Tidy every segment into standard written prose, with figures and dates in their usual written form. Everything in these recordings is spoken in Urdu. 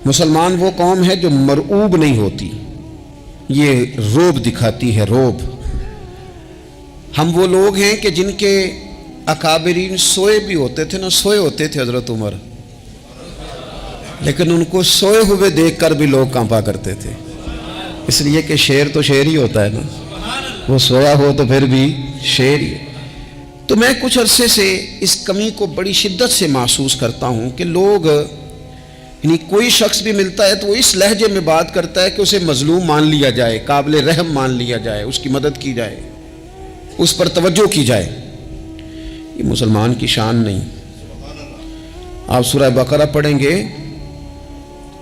مسلمان وہ قوم ہے جو مرعوب نہیں ہوتی، یہ روب دکھاتی ہے، روب۔ ہم وہ لوگ ہیں کہ جن کے اکابرین سوئے بھی ہوتے تھے نا، سوئے ہوتے تھے حضرت عمر، لیکن ان کو سوئے ہوئے دیکھ کر بھی لوگ کانپا کرتے تھے، اس لیے کہ شیر تو شیر ہی ہوتا ہے نا، وہ سویا ہو تو پھر بھی شیر ہی۔ تو میں کچھ عرصے سے اس کمی کو بڑی شدت سے محسوس کرتا ہوں کہ لوگ، یعنی کوئی شخص بھی ملتا ہے تو وہ اس لہجے میں بات کرتا ہے کہ اسے مظلوم مان لیا جائے، قابل رحم مان لیا جائے، اس کی مدد کی جائے، اس پر توجہ کی جائے۔ یہ مسلمان کی شان نہیں۔ آپ سورہ بقرہ پڑھیں گے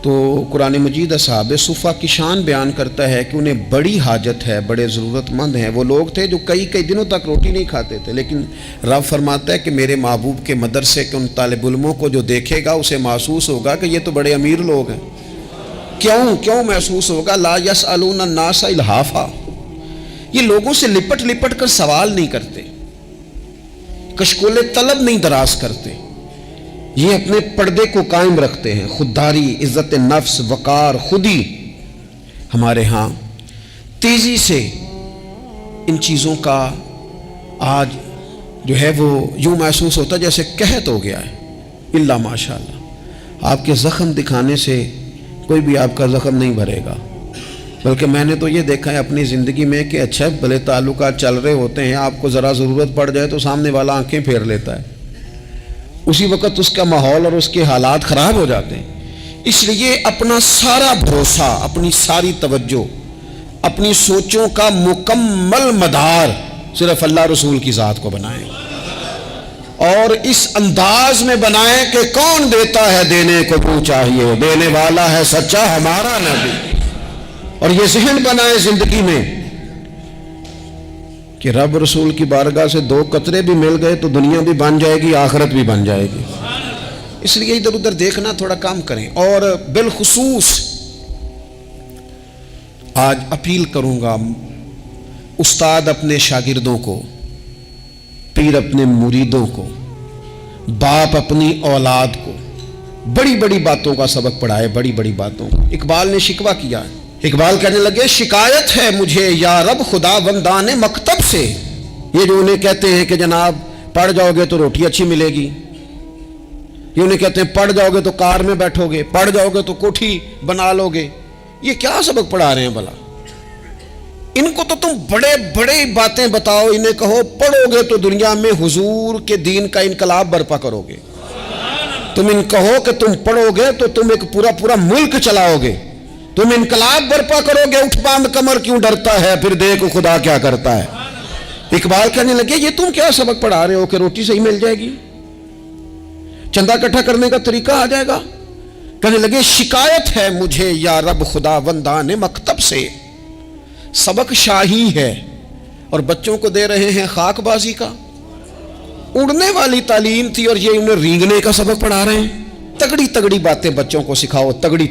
تو قرآن مجید اصحاب صفہ کی شان بیان کرتا ہے کہ انہیں بڑی حاجت ہے، بڑے ضرورت مند ہیں۔ وہ لوگ تھے جو کئی دنوں تک روٹی نہیں کھاتے تھے، لیکن رب فرماتا ہے کہ میرے محبوب کے مدرسے کے ان طالب علموں کو جو دیکھے گا اسے محسوس ہوگا کہ یہ تو بڑے امیر لوگ ہیں۔ کیوں محسوس ہوگا؟ لا یسألون الناس الحافا، یہ لوگوں سے لپٹ کر سوال نہیں کرتے، کشکول طلب نہیں دراز کرتے، یہ اپنے پردے کو قائم رکھتے ہیں۔ خودداری، عزت نفس، وقار، خودی، ہمارے ہاں تیزی سے ان چیزوں کا آج جو ہے وہ یوں محسوس ہوتا ہے جیسے قحط ہو گیا ہے۔ اللہ ماشاءاللہ، آپ کے زخم دکھانے سے کوئی بھی آپ کا زخم نہیں بھرے گا، بلکہ میں نے تو یہ دیکھا ہے اپنی زندگی میں کہ اچھا بھلے تعلقات چل رہے ہوتے ہیں، آپ کو ذرا ضرورت پڑ جائے تو سامنے والا آنکھیں پھیر لیتا ہے، اسی وقت اس کا ماحول اور اس کے حالات خراب ہو جاتے ہیں۔ اس لیے اپنا سارا بھروسہ، اپنی ساری توجہ، اپنی سوچوں کا مکمل مدار صرف اللہ رسول کی ذات کو بنائیں، اور اس انداز میں بنائیں کہ کون دیتا ہے دینے کو تو چاہیے، دینے والا ہے سچا ہمارا نبی۔ اور یہ ذہن بنائیں زندگی میں کہ رب رسول کی بارگاہ سے 2 قطرے بھی مل گئے تو دنیا بھی بن جائے گی، آخرت بھی بن جائے گی۔ اس لیے ادھر ادھر دیکھنا تھوڑا کم کریں۔ اور بالخصوص آج اپیل کروں گا، استاد اپنے شاگردوں کو، پیر اپنے مریدوں کو، باپ اپنی اولاد کو بڑی بڑی باتوں کا سبق پڑھائے، بڑی بڑی باتوں کا۔ اقبال نے شکوہ کیا ہے، اقبال کہنے لگے شکایت ہے مجھے یا رب خدا بندان مکتب سے، یہ جو انہیں کہتے ہیں کہ جناب پڑھ جاؤ گے تو روٹی اچھی ملے گی، یہ انہیں کہتے ہیں پڑھ جاؤ گے تو کار میں بیٹھو گے، پڑھ جاؤ گے تو کوٹھی بنا لو گے، یہ کیا سبق پڑھا رہے ہیں بھلا؟ ان کو تو تم بڑے بڑے باتیں بتاؤ، انہیں کہو پڑھو گے تو دنیا میں حضور کے دین کا انقلاب برپا کرو گے، تم ان کہو کہ تم پڑھو گے تو تم ایک پورا ملک چلاؤ گے، تم انقلاب برپا کرو گے، اٹھ باندھ کمر کیوں ڈرتا ہے، پھر دیکھو خدا کیا کرتا ہے۔ اقبال کہنے لگے یہ تم کیا سبق پڑھا رہے ہو کہ روٹی صحیح مل جائے گی، چندہ اکٹھا کرنے کا طریقہ آ جائے گا؟ کہنے لگے شکایت ہے مجھے یا رب خدا بندان مکتب سے، سبق شاہی ہے اور بچوں کو دے رہے ہیں خاک بازی کا، اڑنے والی تعلیم تھی اور یہ انہیں رینگنے کا سبق پڑھا رہے ہیں۔ تگڑی باتیں بچوں کو سکھاؤ، تگڑی۔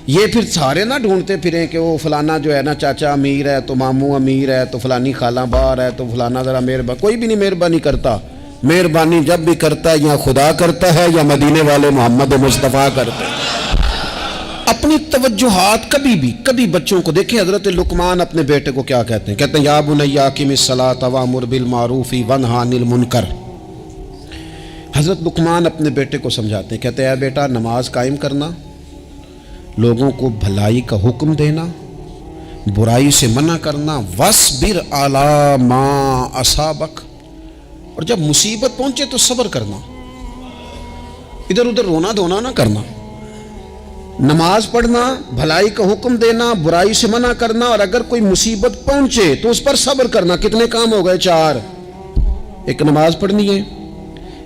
یہ پھر سارے نہ ڈھونڈتے پھریں کہ وہ فلانا جو ہے نا چاچا امیر ہے تو ماموں امیر ہے تو فلانی خالہ باہر ہے تو فلانا ذرا مہربانی، کوئی بھی نہیں مہربانی کرتا۔ مہربانی جب بھی کرتا ہے یا خدا کرتا ہے یا مدینے والے محمد مصطفیٰ کرتے ہیں۔ اپنی توجہات کبھی بچوں کو دیکھیں، حضرت لقمان اپنے بیٹے کو کیا کہتے ہیں یا بنی اقم الصلاۃ وامر بالمعروف وانہی عن المنکر۔ حضرت لقمان اپنے بیٹے کو سمجھاتے ہیں، کہتے ہیں اے بیٹا نماز قائم کرنا، لوگوں کو بھلائی کا حکم دینا، برائی سے منع کرنا، وَاصْبِرْ عَلَىٰ مَا أَصَابَكَ، اور جب مصیبت پہنچے تو صبر کرنا، ادھر ادھر رونا دھونا نہ کرنا، نماز پڑھنا، بھلائی کا حکم دینا، برائی سے منع کرنا، اور اگر کوئی مصیبت پہنچے تو اس پر صبر کرنا۔ کتنے کام ہو گئے؟ 4۔ ایک نماز پڑھنی ہے،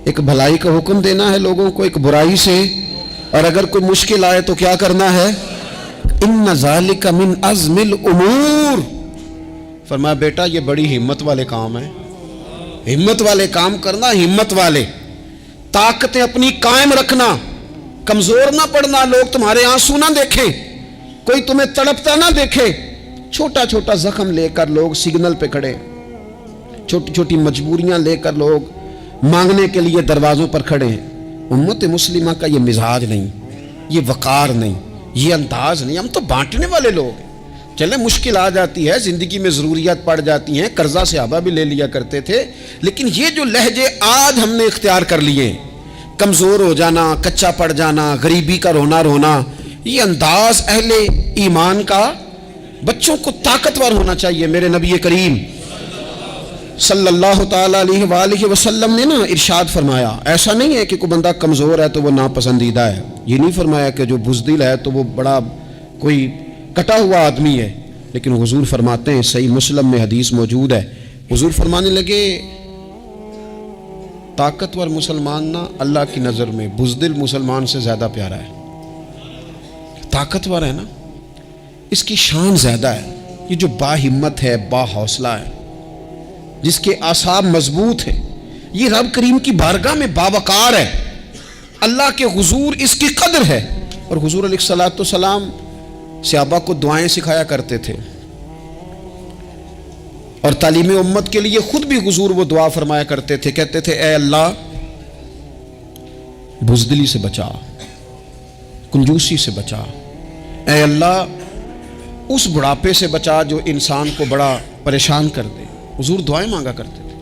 ایک بھلائی کا حکم دینا ہے لوگوں کو، ایک برائی سے، اور اگر کوئی مشکل آئے تو کیا کرنا ہے؟ ان ذالک من عزم الامور، فرمایا بیٹا یہ بڑی ہمت والے کام ہیں، ہمت والے کام کرنا، ہمت والے، طاقتیں اپنی قائم رکھنا، کمزور نہ پڑنا، لوگ تمہارے آنسو نہ دیکھیں، کوئی تمہیں تڑپتا نہ دیکھے۔ چھوٹا زخم لے کر لوگ سگنل پہ کھڑے، چھوٹی مجبوریاں لے کر لوگ مانگنے کے لیے دروازوں پر کھڑے ہیں۔ امت مسلمہ کا یہ مزاج نہیں، یہ وقار نہیں، یہ انداز نہیں. ہم تو بانٹنے والے لوگ ہیں. چلے مشکل آ جاتی ہے، زندگی میں ضروریات پڑ جاتی ہیں، قرضہ صحابہ بھی لے لیا کرتے تھے، لیکن یہ جو لہجے آج ہم نے اختیار کر لیے، کمزور ہو جانا، کچا پڑ جانا، غریبی کا رونا رونا، یہ انداز اہل ایمان کا. بچوں کو طاقتور ہونا چاہیے. میرے نبی کریم صلی اللہ تعالیٰ علیہ وآلہ وسلم نے نا ارشاد فرمایا، ایسا نہیں ہے کہ کوئی بندہ کمزور ہے تو وہ ناپسندیدہ ہے. یہ نہیں فرمایا کہ جو بزدل ہے تو وہ بڑا کوئی کٹا ہوا آدمی ہے. لیکن حضور فرماتے ہیں، صحیح مسلم میں حدیث موجود ہے، حضور فرمانے لگے طاقتور مسلمان نا اللہ کی نظر میں بزدل مسلمان سے زیادہ پیارا ہے. طاقتور ہے نا، اس کی شان زیادہ ہے. یہ جو با ہمت ہے، با حوصلہ ہے، جس کے اعصاب مضبوط ہیں، یہ رب کریم کی بارگاہ میں باوقار ہے. اللہ کے حضور اس کی قدر ہے. اور حضور علیہ الصلوۃ والسلام صحابہ کو دعائیں سکھایا کرتے تھے، اور تعلیم امت کے لیے خود بھی حضور وہ دعا فرمایا کرتے تھے. کہتے تھے اے اللہ بزدلی سے بچا، کنجوسی سے بچا، اے اللہ اس بڑھاپے سے بچا جو انسان کو بڑا پریشان کر دے. حضور دعائیں مانگا کرتے تھے.